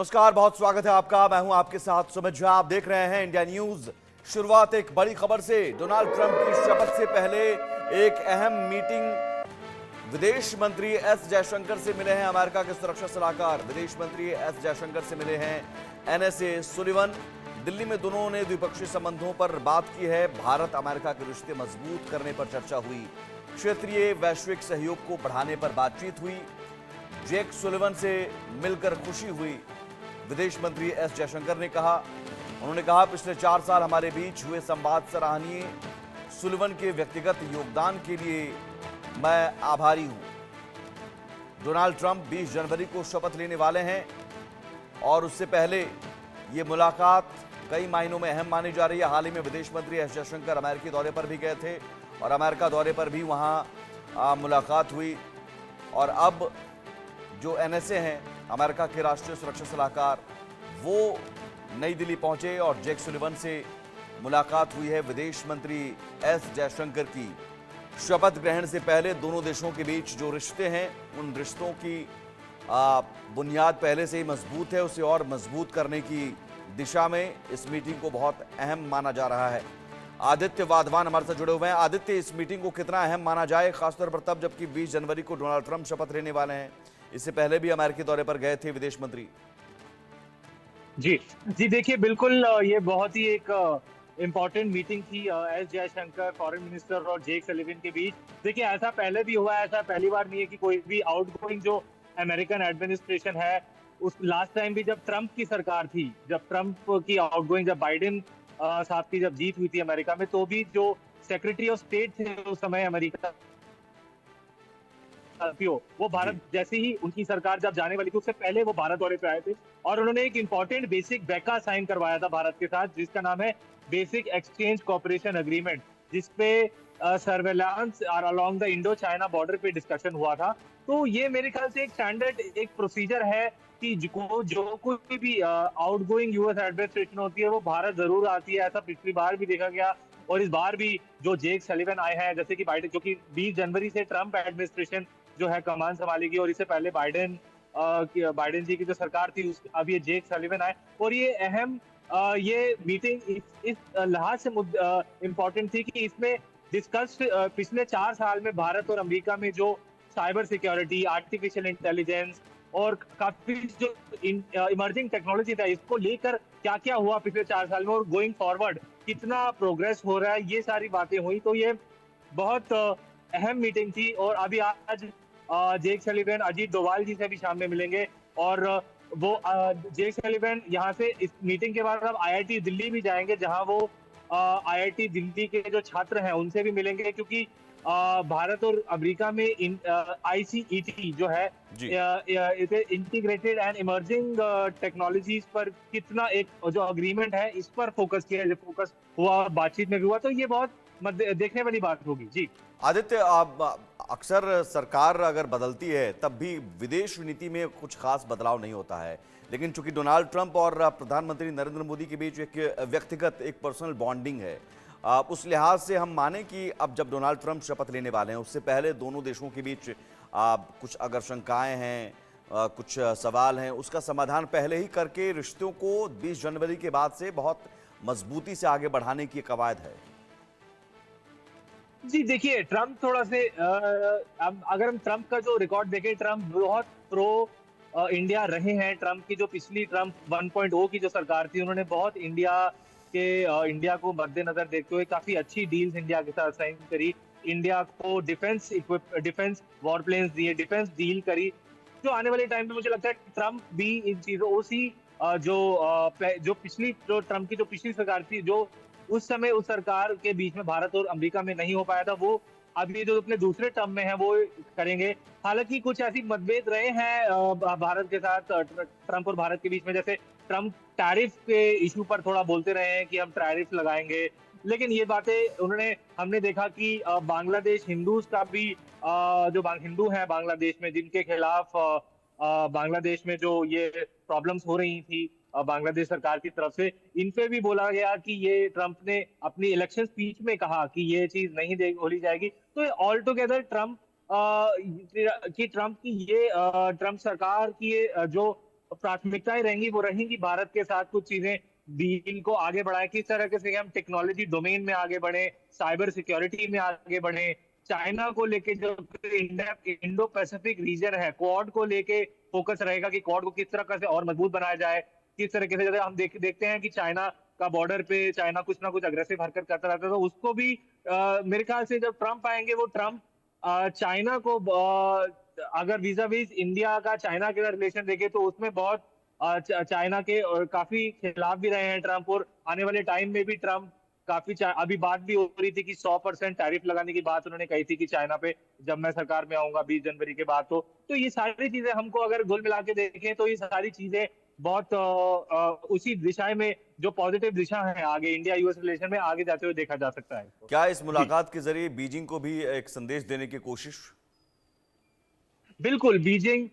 नमस्कार, बहुत स्वागत है आपका। मैं हूं आपके साथ सुमित झा। आप देख रहे हैं इंडिया न्यूज। शुरुआत एक बड़ी खबर से। डोनाल्ड ट्रंप की शपथ से पहले एक अहम मीटिंग। विदेश मंत्री एस जयशंकर से मिले हैं अमेरिका के सुरक्षा सलाहकार। विदेश मंत्री एस जयशंकर से मिले हैं एनएसए सुलिवन। दिल्ली में दोनों ने द्विपक्षीय संबंधों पर बात की है। भारत अमेरिका के रिश्ते मजबूत करने पर चर्चा हुई। क्षेत्रीय वैश्विक सहयोग को बढ़ाने पर बातचीत हुई। जेक सुलिवन से मिलकर खुशी हुई। विदेश मंत्री एस जयशंकर ने कहा, उन्होंने कहा, पिछले 4 साल हमारे बीच हुए संवाद सराहनीय। सुलिवन के व्यक्तिगत योगदान के लिए मैं आभारी हूं। डोनाल्ड ट्रंप 20 जनवरी को शपथ लेने वाले हैं और उससे पहले यह मुलाकात कई मायनों में अहम मानी जा रही है। हाल ही में विदेश मंत्री एस जयशंकर अमेरिकी दौरे पर भी गए थे और अमेरिका दौरे पर भी वहां मुलाकात हुई। और अब जो एनएसए हैं, अमेरिका के राष्ट्रीय सुरक्षा सलाहकार, वो नई दिल्ली पहुंचे और जेक सुलिवन से मुलाकात हुई है। विदेश मंत्री एस जयशंकर की शपथ ग्रहण से पहले दोनों देशों के बीच जो रिश्ते हैं, उन रिश्तों की बुनियाद पहले से ही मजबूत है। उसे और मजबूत करने की दिशा में इस मीटिंग को बहुत अहम माना जा रहा है। आदित्य वाधवान हमारे साथ जुड़े हुए हैं। आदित्य, इस मीटिंग को कितना अहम माना जाए, खासतौर पर तब जबकि 20 जनवरी को डोनाल्ड ट्रंप शपथ लेने वाले हैं। इससे पहले भी अमेरिकी दौरे पर गए थे विदेश मंत्री। जी जी, देखिए बिल्कुल ये बहुत ही एक इम्पोर्टेंट मीटिंग थी एस जयशंकर फॉरेन मिनिस्टर और जेक सलिवन के बीच। देखिए ऐसा पहले भी हुआ है, ऐसा पहली बार नहीं है कि कोई भी आउटगोइंग जो अमेरिकन एडमिनिस्ट्रेशन है, उस लास्ट टाइम भी जब ट्रंप की सरकार थी, जब ट्रंप की आउटगोइंग, जब बाइडेन साहब की जब जीत हुई थी अमेरिका में, तो भी जो सेक्रेटरी ऑफ स्टेट थे उस समय अमेरिका वो जी। भारत, जैसे ही उनकी सरकार जब जाने वाली थी उससे पहले वो भारत दौरे पे आए थे और उन्होंने एक इंपॉर्टेंट बेसिक बेका साइन करवाया था भारत के साथ, जिसका नाम है बेसिक एक्सचेंज कोऑपरेशन एग्रीमेंट, जिसपे सर्वेलांस और along the Indo China border पे डिस्कशन हुआ था। तो ये मेरे ख्याल से एक स्टैंडर्ड एक प्रोसीजर है कि जो कोई भी आउटगोइंग यूएस एडमिनिस्ट्रेशन होती है वो भारत जरूर आती है। ऐसा पिछली बार भी देखा गया और इस बार भी जो जेक सलिवन आए हैं, जैसे कि बाइडेन, जो कि 20 जनवरी से ट्रंप एडमिनिस्ट्रेशन जो है कमान संभालेगी, और इससे पहले बाइडेन जी की जो सरकार थी अब ये जेक सलिवन आए। और ये अहम ये मीटिंग इस लिहाज से इम्पोर्टेंट थी कि इसमें डिस्कस पिछले 4 साल में भारत और अमेरिका में जो साइबर सिक्योरिटी, आर्टिफिशियल इंटेलिजेंस और काफी जो इमर्जिंग टेक्नोलॉजी था, इसको लेकर क्या क्या हुआ पिछले 4 साल में और गोइंग फॉरवर्ड कितना प्रोग्रेस हो रहा है, ये सारी बातें हुई। तो ये बहुत अहम मीटिंग थी। और अभी आज जेक सलिवन अजीत डोभाल जी से भी शाम में मिलेंगे और वो जेक सलिवन यहाँ से इस मीटिंग के बाद अब आईआईटी दिल्ली भी जाएंगे, जहाँ वो आईआईटी दिल्ली के जो छात्र हैं उनसे भी मिलेंगे, क्योंकि भारत और अमेरिका में आईसीईटी जो है, जी। इंटीग्रेटेड एंड इमर्जिंग टेक्नोलॉजीज पर कितना एक जो अग्रीमेंट है, इस पर फोकस किया, जो फोकस हुआ बातचीत में भी हुआ, तो ये बहुत देखने वाली बात होगी। जी आदित्य, अक्सर सरकार अगर बदलती है तब भी विदेश नीति में कुछ खास बदलाव नहीं होता है, लेकिन चूंकि डोनाल्ड ट्रंप और प्रधानमंत्री नरेंद्र मोदी के बीच एक व्यक्तिगत, एक पर्सनल बॉन्डिंग है, उस लिहाज से हम माने कि अब जब डोनाल्ड ट्रंप शपथ लेने वाले हैं, उससे पहले दोनों देशों के बीच कुछ अगर शंकाएं हैं, कुछ सवाल हैं, उसका समाधान पहले ही करके रिश्तों को 20 जनवरी के बाद से बहुत मजबूती से आगे बढ़ाने की कवायद है। जी, देखिए ट्रम्प थोड़ा से अब अगर हम ट्रम्प का जो रिकॉर्ड देखें, ट्रम्प बहुत प्रो इंडिया रहे हैं। ट्रम्प की जो पिछली ट्रम्प 1.0 की जो सरकार थी, उन्होंने बहुत इंडिया को मद्देनजर देखते हुए काफी अच्छी डील्स इंडिया के साथ साइन करी, इंडिया को डिफेंस वॉर प्लेन्स दिए, डिफेंस डील करी। जो आने वाले टाइम पे मुझे लगता है ट्रम्प भी इन चीजों उसी जो ट्रम्प की जो पिछली सरकार थी, जो उस समय उस सरकार के बीच में भारत और अमेरिका में नहीं हो पाया था, वो अब ये जो अपने दूसरे टर्म में है वो करेंगे। हालांकि कुछ ऐसी मतभेद रहे हैं भारत के साथ, ट्रंप और भारत के बीच में, जैसे ट्रंप टैरिफ के इशू पर थोड़ा बोलते रहे हैं कि हम टैरिफ लगाएंगे, लेकिन ये बातें हमने देखा कि बांग्लादेश हिंदूज का भी जो हिंदू हैं बांग्लादेश में, जिनके खिलाफ बांग्लादेश में जो ये प्रॉब्लम्स हो रही थी बांग्लादेश सरकार की तरफ से, इन पे भी बोला गया कि ये ट्रंप ने अपनी इलेक्शन स्पीच में कहा कि ये चीज नहीं बोली जाएगी। तो ऑल टुगेदर ट्रंप की ये ट्रंप सरकार की ये जो प्राथमिकताएं रहेंगी वो रहेंगी भारत के साथ कुछ चीजें डील को आगे बढ़ाए, किस तरह से हम टेक्नोलॉजी डोमेन में आगे बढ़े, साइबर सिक्योरिटी में आगे बढ़े, चाइना को लेके जो इंडो पैसिफिक रीजन है क्वाड को लेके फोकस रहेगा कि क्वाड को किस तरह से और मजबूत बनाया जाए, किस तरीके से। जैसे हम देखते हैं कि चाइना का बॉर्डर पे चाइना कुछ ना कुछ अग्रेसिव हरकत करता रहता है, तो उसको भी मेरे ख्याल से जब ट्रम्प आएंगे वो ट्रम्प चाइना को अगर वीजा वीज इंडिया का चाइना के रिलेशन देखे तो उसमें बहुत चाइना के काफी खिलाफ भी रहे हैं ट्रम्प, और आने वाले टाइम में भी ट्रम्प काफी अभी बात भी हो रही थी कि 100% टैरिफ लगाने की बात उन्होंने कही थी कि चाइना पे जब मैं सरकार में आऊंगा 20 जनवरी के बाद। तो ये सारी चीजें हमको अगर घुल मिला के देखें तो ये सारी चीजें बहुत उसी दिशा में जो पॉजिटिव दिशा है आगे इंडिया यूएस रिलेशन में आगे जाते हुए देखा जा सकता है। क्या इस जी मुलाकात के जरिए बीजिंग को भी एक संदेश देने की कोशिश? बिल्कुल। बीजिंग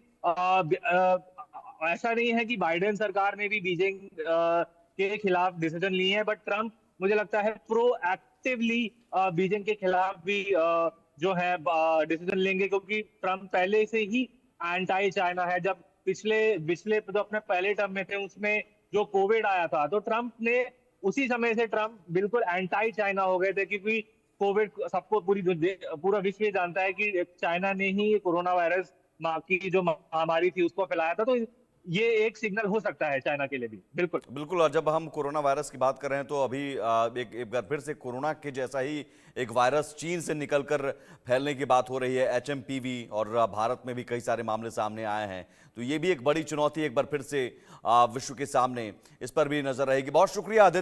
ऐसा नहीं है कि बाइडेन सरकार ने भी बीजिंग के खिलाफ डिसीजन लिए हैं, बट ट्रम्प मुझे लगता है प्रोएक्टिवली बीजिंग के खिलाफ भी जो है डिसीजन लेंगे, क्योंकि ट्रम्प पहले से ही एंटाई चाइना है। जब पिछले पिछले जो अपने पहले टर्म में थे उसमें जो कोविड आया था तो ट्रम्प ने उसी समय से ट्रम्प बिल्कुल एंटाई चाइना हो गए थे, क्योंकि कोविड सबको पूरा विश्व ये जानता है कि चाइना ने ही कोरोना वायरस की जो महामारी थी उसको फैलाया था। तो ये एक सिग्नल हो सकता है चाइना के लिए भी। बिल्कुल बिल्कुल। और जब हम कोरोना वायरस की बात कर रहे हैं तो अभी एक बार फिर से कोरोना के जैसा ही एक वायरस चीन से निकलकर फैलने की बात हो रही है, एचएमपीवी, और भारत में भी कई सारे मामले सामने आए हैं। तो ये भी एक बड़ी चुनौती एक बार फिर से विश्व के सामने, इस पर भी नजर रहेगी। बहुत शुक्रिया आदित्य।